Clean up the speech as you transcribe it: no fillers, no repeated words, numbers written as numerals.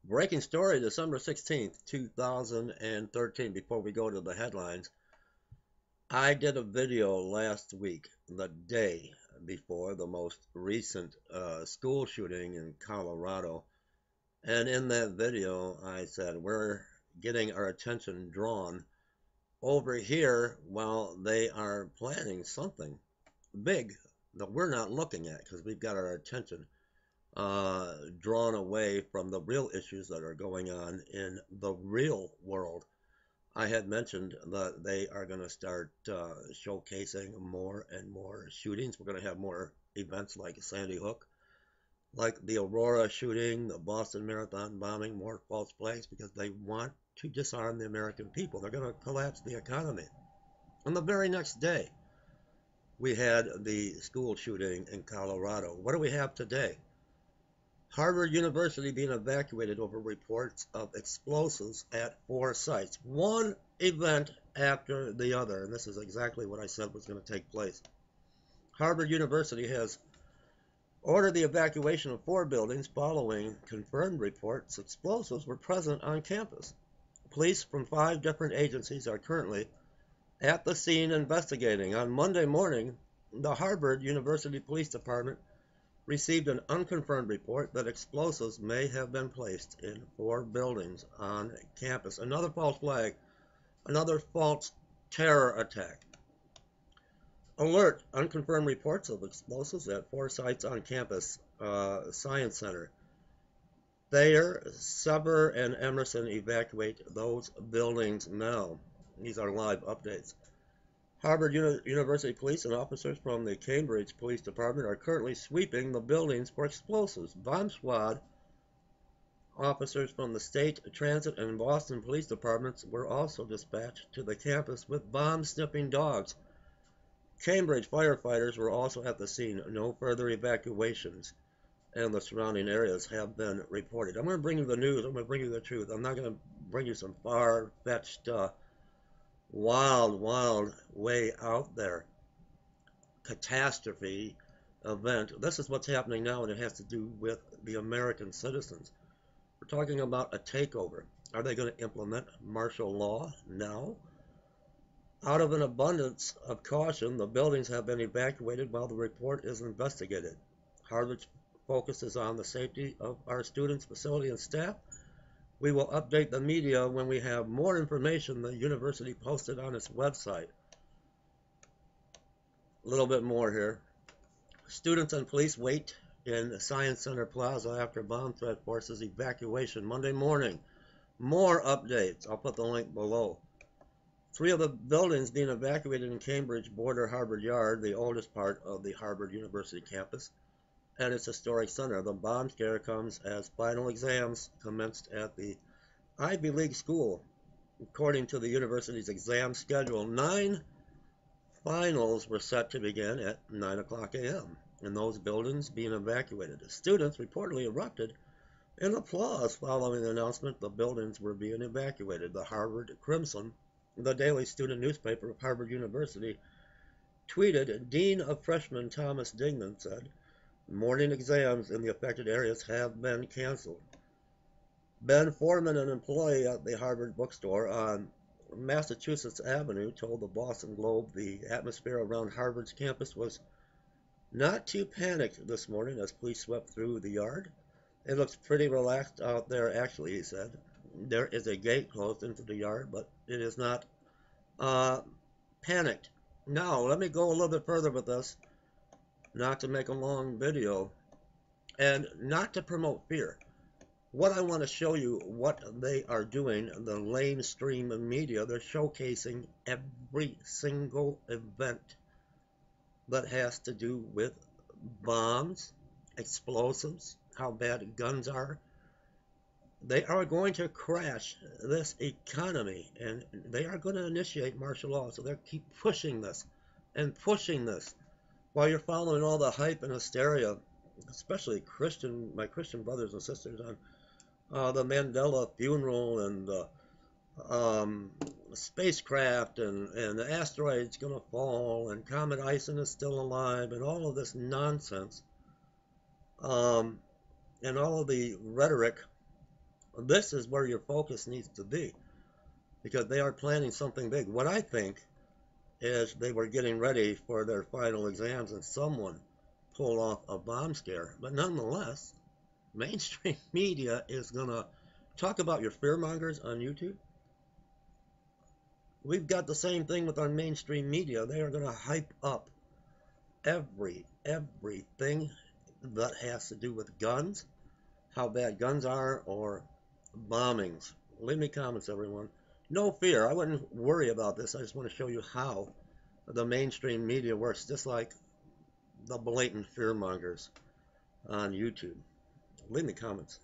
Breaking story, December 16th, 2013. Before we go to the headlines, I did a video last week, the day before the most recent school shooting in Colorado. And in that video, I said, we're getting our attention drawn over here while they are planning something big that we're not looking at because we've got our attention drawn away from the real issues that are going on in the real world. I had mentioned that they are going to start showcasing more and more shootings. We're going to have more events like Sandy Hook, like the Aurora shooting, the Boston Marathon bombing, more false flags because they want to disarm the American people. They're going to collapse the economy. On the very next day, we had the school shooting in Colorado. What do we have today? Harvard University being evacuated over reports of explosives at 4 sites. One event after the other, and this is exactly what I said was going to take place. Harvard University has ordered the evacuation of 4 buildings following confirmed reports explosives were present on campus. Police from 5 different agencies are currently at the scene investigating. On Monday morning, the Harvard University Police Department received an unconfirmed report that explosives may have been placed in 4 buildings on campus. Another false flag, another false terror attack. Alert, unconfirmed reports of explosives at 4 sites on campus Science Center. Thayer, Sever, and Emerson evacuate those buildings now. These are live updates. Harvard University police and officers from the Cambridge Police Department are currently sweeping the buildings for explosives. Bomb squad officers from the State Transit and Boston Police Departments were also dispatched to the campus with bomb-sniffing dogs. Cambridge firefighters were also at the scene. No further evacuations and the surrounding areas have been reported. I'm going to bring you the news. I'm going to bring you the truth. I'm not going to bring you some far-fetched wild way out there catastrophe event. This is what's happening now, and it has to do with the American citizens. We're talking about a takeover. Are they going to implement martial law? No. Out of an abundance of caution, the buildings have been evacuated while the report is investigated. Harvard focuses on the safety of our students, facility, and staff. We will update the media when we have more information the university posted on its website. A little bit more here. Students and police wait in Science Center Plaza after bomb threat forces evacuation Monday morning. More updates. I'll put the link below. 3 of the buildings being evacuated in Cambridge border Harvard Yard, the oldest part of the Harvard University campus, and its historic center. The bomb scare comes as final exams commenced at the Ivy League school. According to the university's exam schedule, 9 finals were set to begin at 9 o'clock a.m. in those buildings being evacuated. The students reportedly erupted in applause following the announcement the buildings were being evacuated. The Harvard Crimson, the daily student newspaper of Harvard University, tweeted, Dean of Freshmen Thomas Dignan said, morning exams in the affected areas have been canceled. Ben Foreman, an employee at the Harvard bookstore on Massachusetts Avenue, told the Boston Globe the atmosphere around Harvard's campus was not too panicked this morning as police swept through the yard. It looks pretty relaxed out there, actually, he said. There is a gate closed into the yard, but it is not panicked. Now, let me go a little bit further with this, not to make a long video, and not to promote fear. What I want to show you, what they are doing, the lamestream media, they're showcasing every single event that has to do with bombs, explosives, how bad guns are. They are going to crash this economy, and they are going to initiate martial law. So they keep pushing this and pushing this while you're following all the hype and hysteria, especially my Christian brothers and sisters on the Mandela funeral and spacecraft and the asteroid's going to fall and Comet Ison is still alive and all of this nonsense and all of the rhetoric This is where your focus needs to be because they are planning something big. What I think is they were getting ready for their final exams and someone pulled off a bomb scare. But nonetheless, mainstream media is going to talk about your fearmongers on YouTube. We've got the same thing with our mainstream media. They are going to hype up everything that has to do with guns, how bad guns are, or bombings. Leave me comments, everyone. No fear. I wouldn't worry about this. I just want to show you how the mainstream media works, just like the blatant fearmongers on YouTube. Leave me comments.